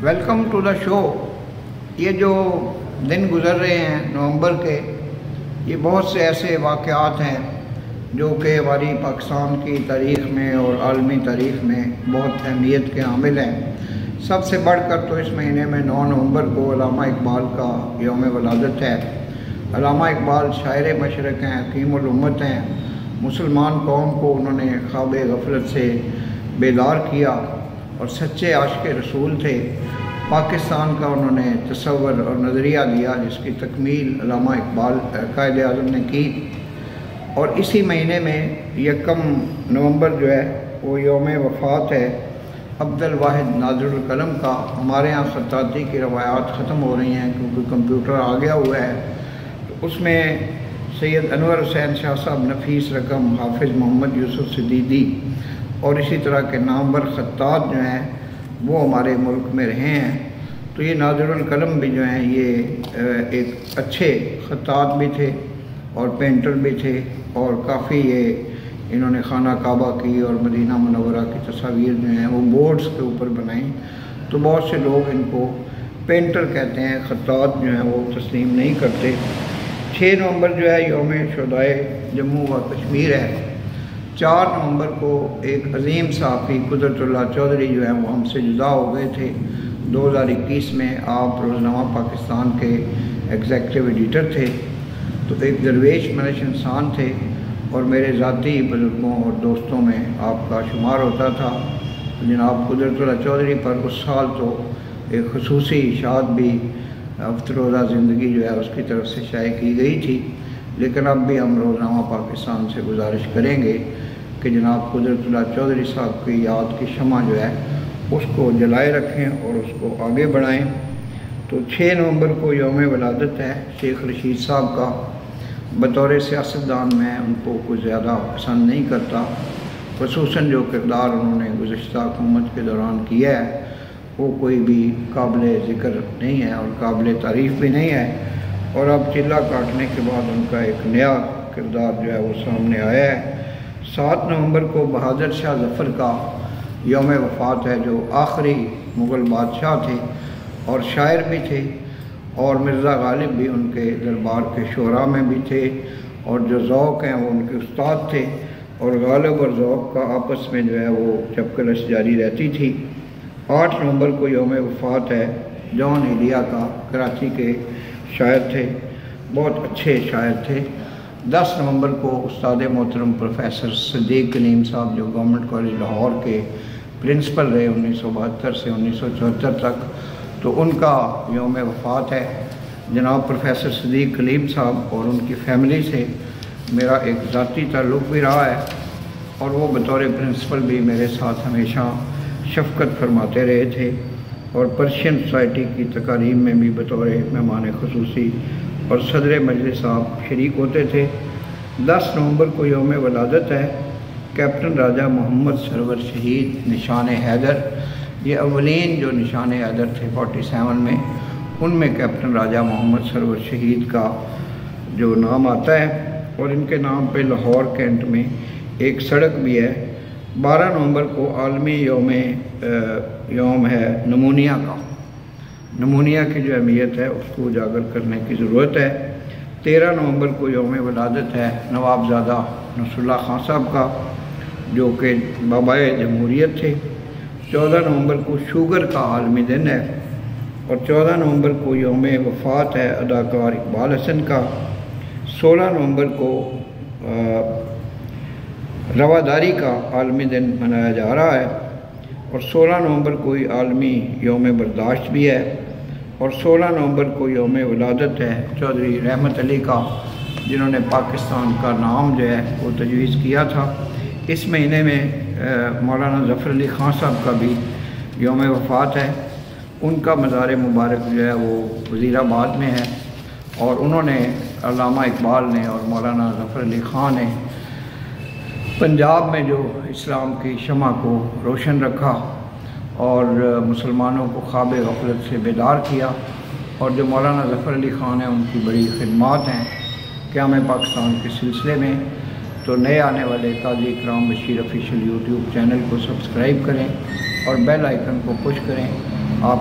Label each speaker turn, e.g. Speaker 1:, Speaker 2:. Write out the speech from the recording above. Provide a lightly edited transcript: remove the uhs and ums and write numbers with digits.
Speaker 1: Welcome to the شو۔ یہ جو دن گزر رہے ہیں نومبر کے، یہ بہت سے ایسے واقعات ہیں جو کہ ہماری پاکستان کی تاریخ میں اور عالمی تاریخ میں بہت اہمیت کے حامل ہیں۔ سب سے بڑھ کر تو اس مہینے میں 9 نومبر کو علامہ اقبال کا یوم ولادت ہے۔ علامہ اقبال شاعر مشرق ہیں، حکیم الامت ہیں۔ مسلمان قوم کو انہوں نے خواب غفلت سے بیدار کیا اور سچے عاشق رسول تھے۔ پاکستان کا انہوں نے تصور اور نظریہ دیا، جس کی تکمیل علامہ اقبال قائد اعظم نے کی۔ اور اسی مہینے میں 1 نومبر جو ہے وہ یوم وفات ہے عبد الواحد نادر القلم کا۔ ہمارے ہاں خطاطی کی روایات ختم ہو رہی ہیں کیونکہ کمپیوٹر آ گیا ہوا ہے، تو اس میں سید انور حسین شاہ صاحب، نفیس رقم، حافظ محمد یوسف صدیقی اور اسی طرح کے نامور خطاط جو ہیں وہ ہمارے ملک میں رہے ہیں۔ تو یہ نادر القلم بھی جو ہیں یہ ایک اچھے خطاط بھی تھے اور پینٹر بھی تھے، اور کافی انہوں نے خانہ کعبہ کی اور مدینہ منورہ کی تصاویر جو ہیں وہ بورڈز کے اوپر بنائیں۔ تو بہت سے لوگ ان کو پینٹر کہتے ہیں، خطاط جو ہیں وہ تسلیم نہیں کرتے۔ 6 نومبر جو ہے یوم شہدائے جموں و کشمیر ہے۔ 4 نومبر کو ایک عظیم صحافی قدرت اللہ چودھری جو ہیں وہ ہم سے جدا ہو گئے تھے۔ 2021 میں آپ روزنامہ پاکستان کے ایگزیکٹو ایڈیٹر تھے، تو ایک درویش منش انسان تھے اور میرے ذاتی بزرگوں اور دوستوں میں آپ کا شمار ہوتا تھا۔ جناب قدرت اللہ چودھری پر اس سال تو ایک خصوصی اشاعت بھی افروزہ زندگی جو ہے اس کی طرف سے شائع کی گئی تھی، لیکن اب بھی ہم روزنامہ پاکستان سے گزارش کریں گے کہ جناب قدرت اللہ چودھری صاحب کی یاد کی شمع جو ہے اس کو جلائے رکھیں اور اس کو آگے بڑھائیں۔ تو 6 نومبر کو یوم ولادت ہے شیخ رشید صاحب کا۔ بطور سیاستدان میں ان کو کچھ زیادہ پسند نہیں کرتا، خصوصاً جو کردار انہوں نے گزشتہ حکومت کے دوران کیا ہے وہ کوئی بھی قابل ذکر نہیں ہے اور قابل تعریف بھی نہیں ہے، اور اب چلہ کاٹنے کے بعد ان کا ایک نیا کردار جو ہے وہ سامنے آیا ہے۔ 7 نومبر کو بہادر شاہ ظفر کا یوم وفات ہے، جو آخری مغل بادشاہ تھے اور شاعر بھی تھے، اور مرزا غالب بھی ان کے دربار کے شعراء میں بھی تھے، اور جو ذوق ہیں وہ ان کے استاد تھے، اور غالب اور ذوق کا آپس میں جو ہے وہ چپکلش جاری رہتی تھی۔ 8 نومبر کو یوم وفات ہے جان ایلیا کا، کراچی کے شاعر تھے، بہت اچھے شاعر تھے۔ 10 نومبر کو استاد محترم پروفیسر صدیق کلیم صاحب، جو گورنمنٹ کالج لاہور کے پرنسپل رہے 1972 سے 1974 تک، تو ان کا یوم وفات ہے۔ جناب پروفیسر صدیق کلیم صاحب اور ان کی فیملی سے میرا ایک ذاتی تعلق بھی رہا ہے، اور وہ بطور پرنسپل بھی میرے ساتھ ہمیشہ شفقت فرماتے رہے تھے، اور پرشین سوسائٹی کی تقاریب میں بھی بطور مہمان خصوصی اور صدر مجلس صاحب شریک ہوتے تھے۔ 10 نومبر کو یوم ولادت ہے کیپٹن راجہ محمد سرور شہید نشان حیدر۔ یہ اولین جو نشان حیدر تھے 47 میں، ان میں کیپٹن راجہ محمد سرور شہید کا جو نام آتا ہے، اور ان کے نام پہ لاہور کینٹ میں ایک سڑک بھی ہے۔ 12 نومبر کو عالمی یوم ہے نمونیا کا۔ نمونیا کی جو اہمیت ہے اس کو اجاگر کرنے کی ضرورت ہے۔ 13 نومبر کو یوم ولادت ہے نوابزادہ نصر اللہ خان صاحب کا، جو کہ بابائے جمہوریت تھے۔ 14 نومبر کو شوگر کا عالمی دن ہے، اور 14 نومبر کو یوم وفات ہے اداکار اقبال حسن کا۔ 16 نومبر کو رواداری کا عالمی دن منایا جا رہا ہے، اور 16 نومبر کو عالمی یوم برداشت بھی ہے، اور 16 نومبر کو یوم ولادت ہے چودھری رحمت علی کا، جنہوں نے پاکستان کا نام جو ہے وہ تجویز کیا تھا۔ اس مہینے میں مولانا ظفر علی خان صاحب کا بھی یوم وفات ہے۔ ان کا مزار مبارک جو ہے وہ وزیر آباد میں ہے، اور انہوں نے علامہ اقبال نے اور مولانا ظفر علی خان نے پنجاب میں جو اسلام کی شمع کو روشن رکھا اور مسلمانوں کو خواب غفلت سے بیدار کیا، اور جو مولانا ظفر علی خان ہیں ان کی بڑی خدمات ہیں قیام پاکستان کے سلسلے میں۔ تو نئے آنے والے قاضی اکرام بشیر آفیشیل یوٹیوب چینل کو سبسکرائب کریں اور بیل آئیکن کو پش کریں آپ